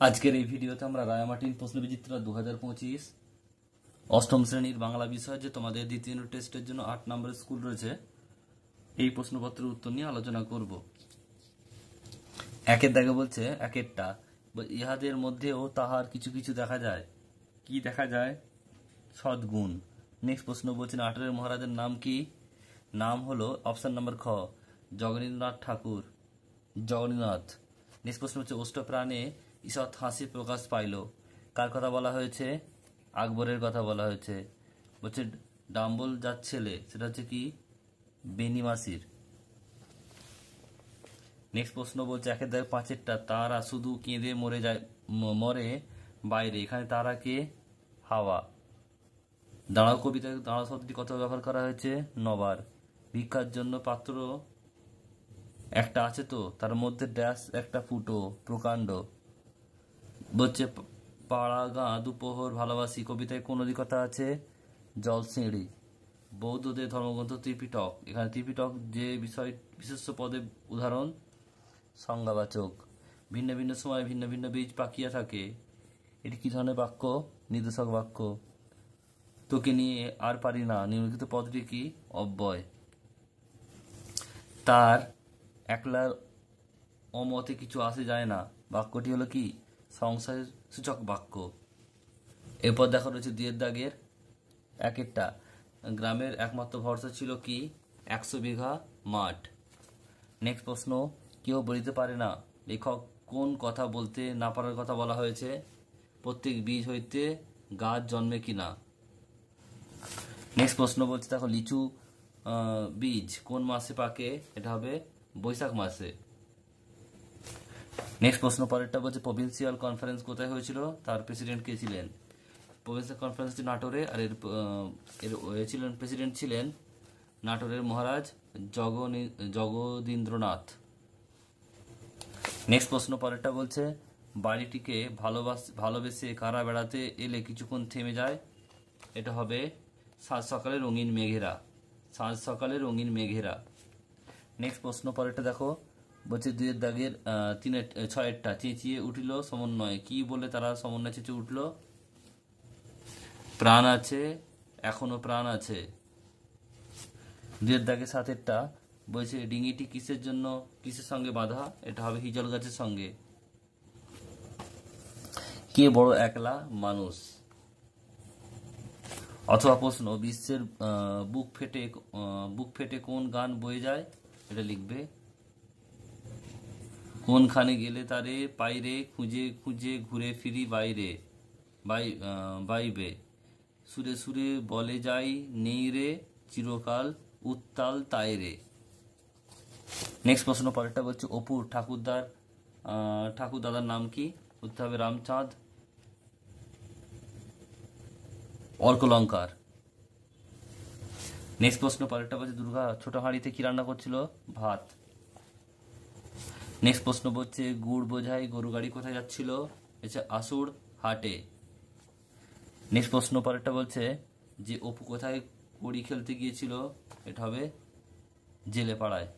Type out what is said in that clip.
আজকের এই ভিডিওতে আমরা রায়ামার্টিন প্রশ্নবিচিত্র 2025 অষ্টম শ্রেণীর বাংলা বিষয় যে তোমাদের দ্বিতীয় টেস্টের জন্য 8 নম্বরের স্কুল রয়েছে এই প্রশ্নপত্রের উত্তর নিয়ে আলোচনা করব। একের দাগে বলছে একেরটা ইহাদের মধ্যেও তাহার কিছু কিছু দেখা যায়। কি দেখা যায়? সদ্গুণ। নেক্সট প্রশ্ন বলছেন 18 মহারাজের নাম কি? নাম হলো অপশন নাম্বার খ জগন্নাথ ঠাকুর, জগন্নাথ। নেক্সট প্রশ্ন হচ্ছে অষ্টপ্রাণে ঈষৎ হাসি প্রকাশ পাইল। কার কথা বলা হয়েছে? আকবরের কথা বলা হয়েছে। বলছে ডাম্বল যার ছেলে, সেটা হচ্ছে কি? বেনিমাসির। নেক্সট প্রশ্ন বলছে একের দাগে পাঁচেরটা তারা শুধু কেঁদে মরে যায়, মরে বাইরে। এখানে তারা কে? হাওয়া। দাঁড়াও কবিতায় দাঁড়াও শব্দটি কত ব্যবহার করা হয়েছে? 9 বার। ভিক্ষার জন্য পাত্র একটা আছে তো, তার মধ্যে ড্যাশ একটা ফুটো প্রকাণ্ড। বলছে পাড়া গাঁ দুপোহর ভালোবাসি। কবিতায় কোন অধিকতা আছে? জলসিঁড়ি। বৌদ্ধদের ধর্মগ্রন্থ ত্রিপিটক। এখানে ত্রিপিটক যে বিষয় বিশেষ্য পদে উদাহরণ সংজ্ঞাবাচক। ভিন্ন ভিন্ন সময় ভিন্ন ভিন্ন বীজ পাকিয়া থাকে। এটি কি ধরনের বাক্য? নির্দেশক বাক্য। তোকে নিয়ে আর পারি না নিম্নলিখিত পদটি কি? অব্যয়। তার একলা অমতে কিছু আসে যায় না। বাক্যটি হলো কি? সংশয় সূচক বাক্য। এরপর দেখা রয়েছে দুয়ের দাগের একেরটা গ্রামের একমাত্র ভরসা ছিল কি? 100 বিঘা মাঠ। নেক্সট প্রশ্ন কেউ বলিতে পারে না। লেখক কোন কথা বলতে না পারার কথা বলা হয়েছে? প্রত্যেক বীজ হইতে গাছ জন্মে কিনা। নেক্সট প্রশ্ন বলছে দেখো লিচু বীজ কোন মাসে পাকে? এটা হবে বৈশাখ মাসে। নেক্সট প্রশ্ন পরেরটা বলছে প্রভিন্সিয়াল কনফারেন্স কোথায় হয়েছিল? তার প্রেসিডেন্ট কে ছিলেন? প্রভিন্সিয়াল কনফারেন্সটি নাটোরে, আর এর প্রেসিডেন্ট ছিলেন নাটোরের মহারাজ জগদীন্দ্রনাথ। নেক্সট প্রশ্ন পরেরটা বলছে বাড়িটিকে ভালোবেসে কারা বেড়াতে এলে কিছুক্ষণ থেমে যায়? এটা হবে সাজ সকালে রঙিন মেঘেরা। সাজ সকালে রঙিন মেঘেরা। নেক্সট প্রশ্ন পরেরটা দেখো বলছে দুইয়ের দাগের ছয়েরটা চেঁচিয়ে উঠিল সমন্বয়। কি বলে তারা সমন্বয় চেঁচিয়ে উঠল? প্রাণ আছে, এখনো প্রাণ আছে। দুইয়ের দাগে সাতেরটা বলছে ডিঙিটি কিসের সঙ্গে বাঁধা? এটা হবে হিজল গাছের সঙ্গে। কে বড় একলা মানুষ? অথবা প্রশ্ন বিশ্বের বুক ফেটে কোন গান বয়ে যায়? এটা লিখবে কোনখানে গেলে তারে পাইরে খুঁজে খুঁজে ঘুরে ফিরি বাইবে সুরে সুরে বলে যাই নেই রে চিরকাল উত্তাল তাই রে। নেক্সট প্রশ্ন পরেরটা বলছে অপুর ঠাকুর দাদার নাম কি? উত্তর হবে রামচাঁদ অর্কলঙ্কার। নেক্সট প্রশ্ন পরেরটা বলছে দুর্গা ছোট হাঁড়িতে কি রান্না করছিল? ভাত। নেক্সট প্রশ্ন বলছে গুড় বোঝাই গরু গাড়ি কোথায় যাচ্ছিল? আসুর হাটে। নেক্সট প্রশ্ন পরেরটা বলছে যে অপু কোথায় কড়ি খেলতে গিয়েছিল? এটা হবে জেলে পাড়ায়।